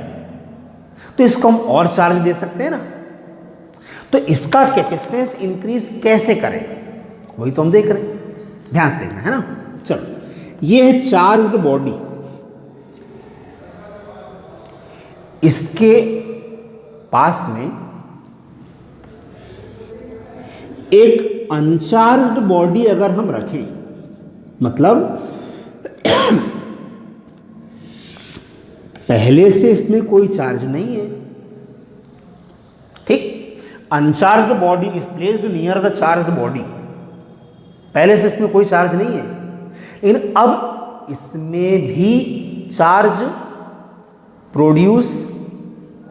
तो इसको हम और चार्ज दे सकते हैं ना। तो इसका कैपेसिटेंस इंक्रीज कैसे करें वही तो हम देख रहे हैं, ध्यान से देखना है ना। चलो, ये है चार्ज्ड बॉडी, इसके पास में एक अनचार्ज्ड बॉडी अगर हम रखें, मतलब पहले से इसमें कोई चार्ज नहीं है, ठीक, uncharged body is placed near the charged body, पहले से इसमें कोई चार्ज नहीं है, लेकिन अब इसमें भी चार्ज प्रोड्यूस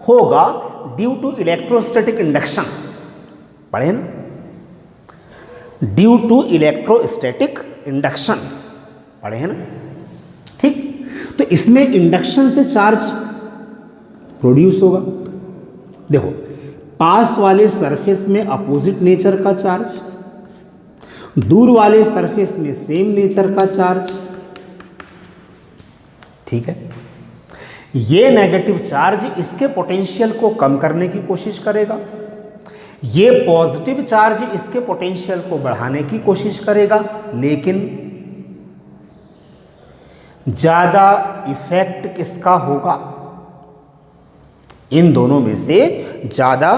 होगा ड्यू टू इलेक्ट्रोस्टैटिक इंडक्शन। पढ़े ना, ड्यू टू इलेक्ट्रोस्टैटिक इंडक्शन, पढ़े हैं ना। ठीक, तो इसमें इंडक्शन से चार्ज प्रोड्यूस होगा। देखो, पास वाले सरफेस में अपोजिट नेचर का चार्ज, दूर वाले सरफेस में सेम नेचर का चार्ज। ठीक है, ये नेगेटिव चार्ज इसके पोटेंशियल को कम करने की कोशिश करेगा, ये पॉजिटिव चार्ज इसके पोटेंशियल को बढ़ाने की कोशिश करेगा, लेकिन ज्यादा इफेक्ट किसका होगा? इन दोनों में से ज्यादा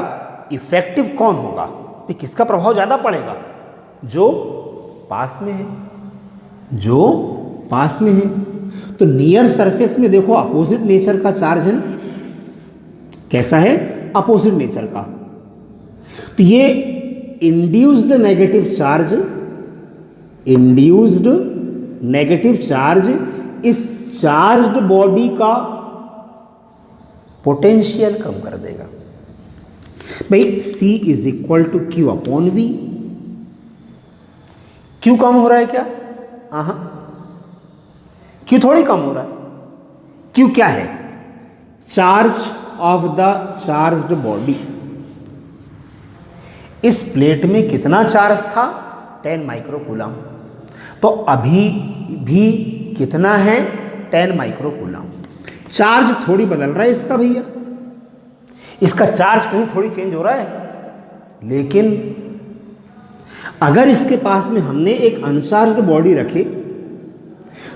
इफेक्टिव कौन होगा? तो किसका प्रभाव ज्यादा पड़ेगा? जो पास में है, जो पास में है। तो नियर सरफेस में देखो अपोजिट नेचर का चार्ज है ना, कैसा है? अपोजिट नेचर का। तो ये induced negative charge, induced negative charge इस चार्ज्ड बॉडी का पोटेंशियल कम कर देगा। भाई C is equal to Q upon V। Q कम हो रहा है क्या? हाँ, क्यू थोड़ी कम हो रहा है। क्यू क्या है? Charge of the charged body. इस प्लेट में कितना चार्ज था? 10 माइक्रोकूलम। तो अभी भी कितना है? 10 माइक्रोकूलम। चार्ज थोड़ी बदल रहा है इसका भैया, इसका चार्ज कहीं थोड़ी चेंज हो रहा है। लेकिन अगर इसके पास में हमने एक अनचार्ज्ड बॉडी रखी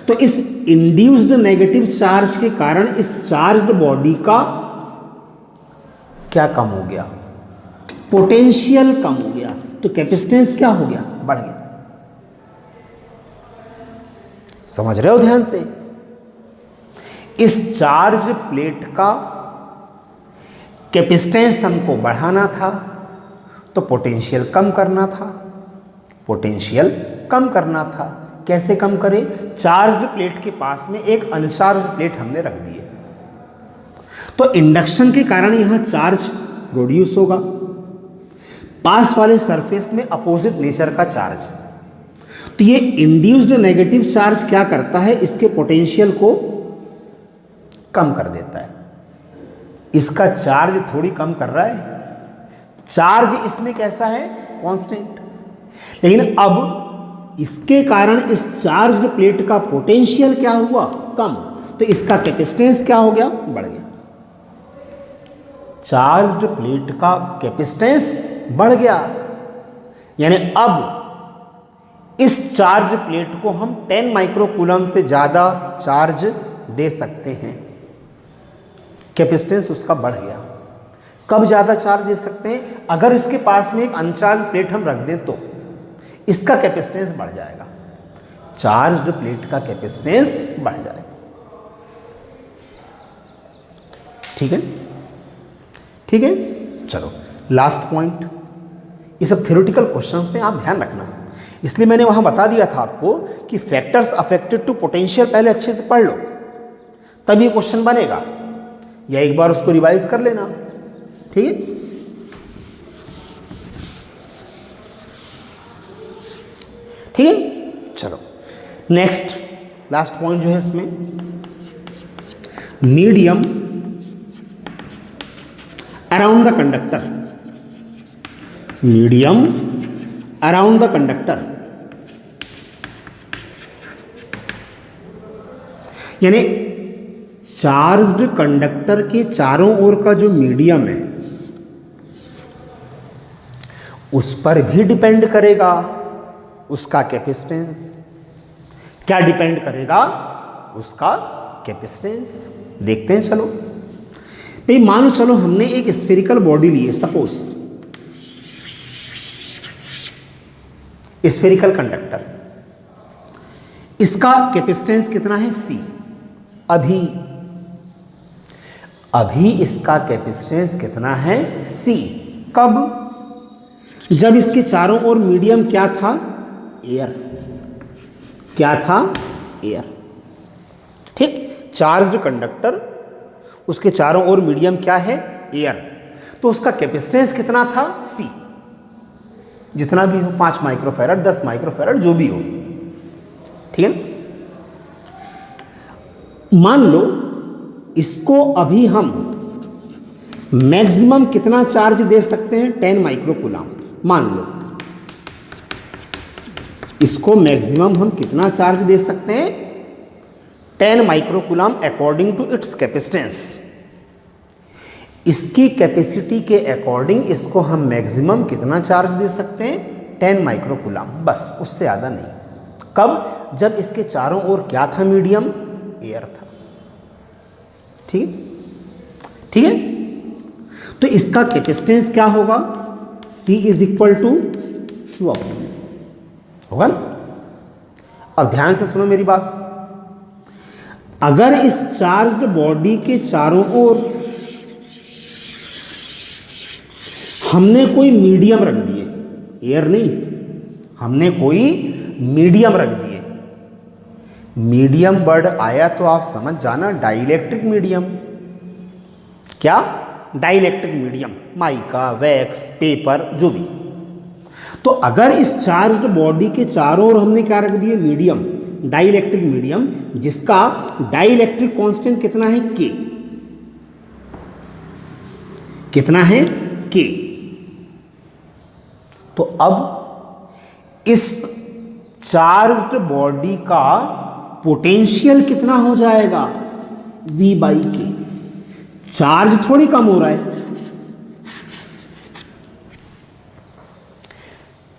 तो इस इंड्यूस्ड नेगेटिव चार्ज के कारण इस चार्ज्ड बॉडी का क्या कम हो गया? पोटेंशियल कम हो गया। तो कैपेसिटेंस क्या हो गया? बढ़ गया। समझ रहे हो ध्यान से? इस चार्ज प्लेट का कैपेसिटेंस हमको बढ़ाना था तो पोटेंशियल कम करना था, पोटेंशियल कम करना था। कैसे कम करें? चार्ज प्लेट के पास में एक अनचार्ज प्लेट हमने रख दी है, तो इंडक्शन के कारण यहां चार्ज प्रोड्यूस होगा, पास वाले सरफेस में अपोजिट नेचर का चार्ज। तो ये इंड्यूस्ड नेगेटिव चार्ज क्या करता है? इसके पोटेंशियल को कम कर देता है। इसका चार्ज थोड़ी कम कर रहा है, चार्ज इसमें कैसा है? कांस्टेंट। लेकिन अब इसके कारण इस चार्ज्ड प्लेट का पोटेंशियल क्या हुआ? कम। तो इसका कैपेसिटेंस क्या हो गया? बढ़ गया। चार्ज्ड प्लेट का कैपेसिटेंस बढ़ गया, यानी अब इस चार्ज प्लेट को हम 10 माइक्रोकूलम से ज्यादा चार्ज दे सकते हैं। कैपेसिटेंस उसका बढ़ गया। कब ज्यादा चार्ज दे सकते हैं? अगर इसके पास में एक अनचार्ज प्लेट हम रख दें तो इसका कैपेसिटेंस बढ़ जाएगा, चार्ज्ड प्लेट का कैपेसिटेंस बढ़ जाएगा। ठीक है, ठीक है। चलो लास्ट पॉइंट, ये सब थ्योरेटिकल क्वेश्चंस हैं, आप ध्यान रखना। इसलिए मैंने वहां बता दिया था आपको कि फैक्टर्स अफेक्टेड टू पोटेंशियल पहले अच्छे से पढ़ लो, तब ये क्वेश्चन बनेगा, या एक बार उसको रिवाइज कर लेना। ठीक है, ठीक है। चलो नेक्स्ट लास्ट पॉइंट जो है इसमें, medium around the conductor, medium around the conductor, यानी चार्ज्ड कंडक्टर के चारों ओर का जो मीडियम है उस पर भी डिपेंड करेगा उसका कैपेसिटेंस। क्या डिपेंड करेगा? उसका कैपेसिटेंस। देखते हैं, चलो भाई मानो चलो हमने एक स्फेरिकल बॉडी ली है, सपोज स्फेरिकल कंडक्टर, इसका कैपेसिटेंस कितना है? C। अभी इसका कैपेसिटेंस कितना है? C। कब? जब इसके चारों ओर मीडियम क्या था? एयर। क्या था? एयर। ठीक, चार्ज्ड कंडक्टर, उसके चारों ओर मीडियम क्या है? एयर। तो उसका कैपेसिटेंस कितना था? C, जितना भी हो, 5 माइक्रोफैराड, 10 माइक्रोफैराड, जो भी हो। ठीक है, मान लो इसको अभी हम मैक्सिमम कितना चार्ज दे सकते हैं? 10 माइक्रोकूलम। मान लो इसको मैक्सिमम हम कितना चार्ज दे सकते हैं? 10 microcoulomb according to its capacitance. इसकी कैपेसिटी के अकॉर्डिंग इसको हम मैक्सिमम कितना चार्ज दे सकते हैं? 10 माइक्रोकूलम, बस, उससे ज़्यादा नहीं। कब? जब इसके चारों ओर क्या था? मीडियम, एयर था। ठीक ठीक है, तो इसका कैपेसिटेंस क्या होगा? C is equal to Q होगा ना। अब ध्यान से सुनो मेरी बात। अगर इस चार्ज्ड बॉडी के चारों ओर हमने कोई मीडियम रख दिए, एयर नहीं, हमने कोई मीडियम रख दिए, मीडियम वर्ड आया तो आप समझ जाना डाइलेक्ट्रिक मीडियम। क्या? Dielectric medium, mica, wax, paper, जो भी। तो अगर इस चार्ज्ड बॉडी के चारों ओर हमने क्या रख दिए? मीडियम, डाइलेक्ट्रिक मीडियम, जिसका डाइलेक्ट्रिक कांस्टेंट कितना है? K। कितना है? K। तो अब इस चार्ज्ड बॉडी का पोटेंशियल कितना हो जाएगा? V/K। चार्ज थोड़ी कम हो रहा है,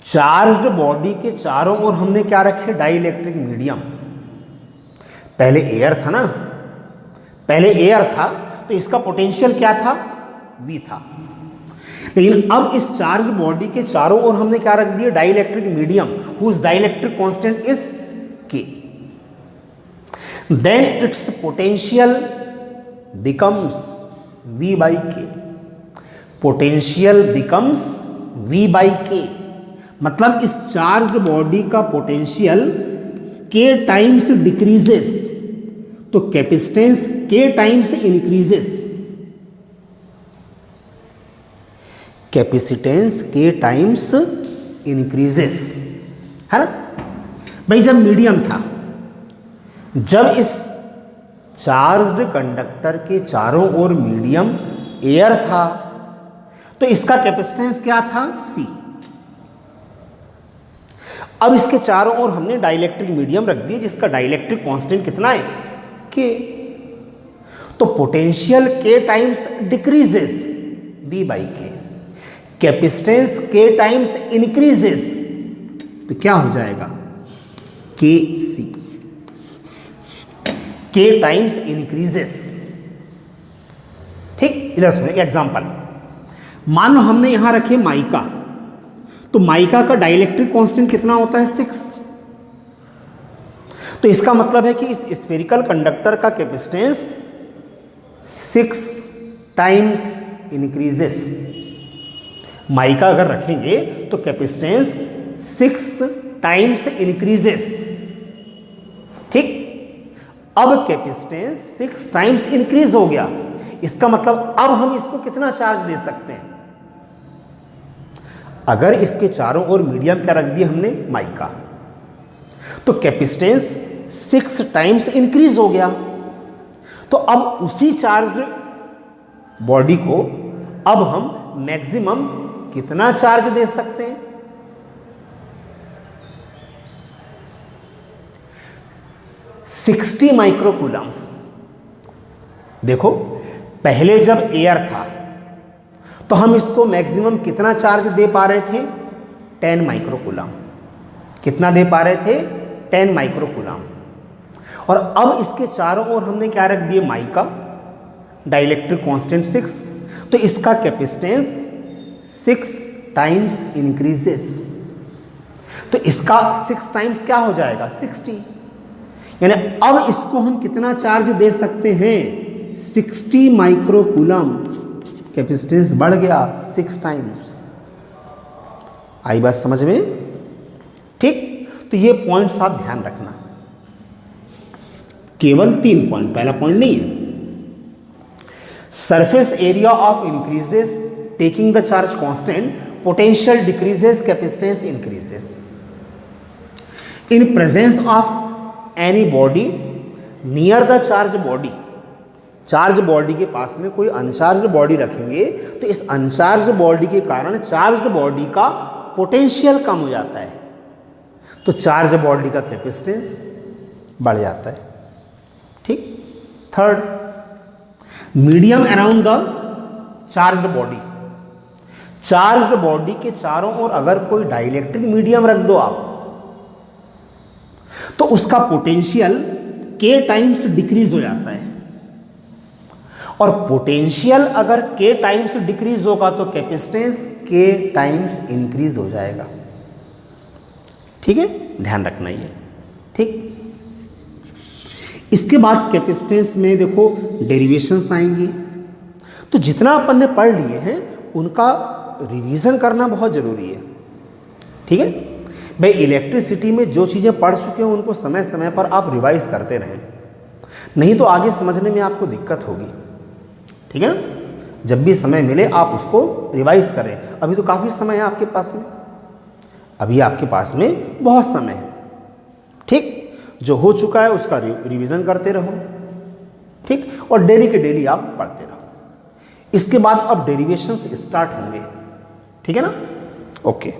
चार्ज्ड बॉडी के चारों ओर हमने क्या रखे? Dielectric medium. पहले एयर था ना, पहले एयर था, तो इसका पोटेंशियल क्या था? V था। लेकिन अब इस चार्ज बॉडी के चारों ओर हमने क्या रख दिया? Dielectric medium, whose dielectric constant is K। Then its potential becomes V/K। Potential becomes V/K, मतलब इस चार्ज्ड बॉडी का पोटेंशियल K टाइम्स डिक्रीजेस, तो capacitance K times increases. Capacitance K times increases, है ना भाई। जब मीडियम था, जब इस चार्ज्ड कंडक्टर के चारों ओर मीडियम एयर था, तो इसका कैपेसिटेंस क्या था? C। अब इसके चारों ओर हमने डाइलेक्ट्रिक मीडियम रख दिया, जिसका डाइलेक्ट्रिक कांस्टेंट कितना है? K। तो potential K times decreases, V/K। Capacitance K times increases, तो क्या हो जाएगा? KC। K times increases. ठीक, इधर सुनो एग्जांपल। मान लो हमने यहां रखे माइका, तो माइका का डाइलेक्ट्रिक कांस्टेंट कितना होता है? 6। तो इसका मतलब है कि इस स्फेरिकल कंडक्टर का कैपेसिटेंस 6 टाइम्स इंक्रीजेस। माइका अगर रखेंगे तो कैपेसिटेंस 6 टाइम्स इंक्रीजेस। ठीक, अब कैपेसिटेंस 6 टाइम्स इंक्रीज हो गया, इसका मतलब अब हम इसको कितना चार्ज दे सकते हैं? अगर इसके चारों ओर मीडियम क्या रख दिया हमने? माइका, तो कैपेसिटेंस 6 टाइम्स इंक्रीज हो गया। तो अब उसी चार्ज बॉडी को अब हम मैक्सिमम कितना चार्ज दे सकते हैं? $60 माइक्रोकूलम। देखो, पहले जब एयर था तो हम इसको मैक्सिमम कितना चार्ज दे पा रहे थे? 10 माइक्रोकूलम। कितना दे पा रहे थे? 10 माइक्रोकूलम। और अब इसके चारों ओर हमने क्या रख दिए? माइका, डाइलेक्ट्रिक कांस्टेंट 6, तो इसका कैपेसिटेंस 6 टाइम्स इंक्रीजेस। तो इसका 6 टाइम्स क्या हो जाएगा? 60। यानी अब इसको हम कितना चार्ज दे सकते हैं? 60 माइक्रोकूलम। कैपेसिटेंस बढ़ गया 6 टाइम्स। आई बात समझ में? ठीक, तो ये पॉइंट्स आप ध्यान रखना, केवल 3 पॉइंट, पहला पॉइंट नहीं है। Surface area of increases taking the charge constant, potential decreases, capacitance increases. In presence of any body near the charge body, charge body के पास में कोई अनचार्ज बॉडी रखेंगे तो इस अनचार्ज बॉडी के कारण चार्ज बॉडी का पोटेंशियल कम हो जाता है, तो चार्ज बॉडी का कैपेसिटेंस बढ़ जाता है। ठीक। Third, medium around the charged body, charged body के चारों ओर अगर कोई डाइलेक्ट्रिक मीडियम रख दो आप, तो उसका पोटेंशियल k टाइम्स डिक्रीज हो जाता है, और पोटेंशियल अगर k टाइम्स डिक्रीज होगा तो कैपेसिटेंस k टाइम्स इंक्रीज हो जाएगा। ठीक है, ध्यान रखना ये। ठीक। इसके बाद कैपेसिटेंस में देखो डेरिवेशंस आएंगी, तो जितना अपन ने पढ़ लिए हैं उनका रिवीजन करना बहुत जरूरी है। ठीक है भाई, इलेक्ट्रिसिटी में जो चीज़ें पढ़ चुके हो उनको समय समय पर आप रिवाइज करते रहें, नहीं तो आगे समझने में आपको दिक्कत होगी। ठीक है ना, जब भी समय मिले आप उसको रिवाइज करें। अभी तो काफ़ी समय है आपके पास में, अभी आपके पास में बहुत समय है। ठीक, जो हो चुका है उसका रिवीजन करते रहो। ठीक, और डेली के डेली आप पढ़ते रहो। इसके बाद अब डेरिवेशंस स्टार्ट होंगे। ठीक है ना, ओके।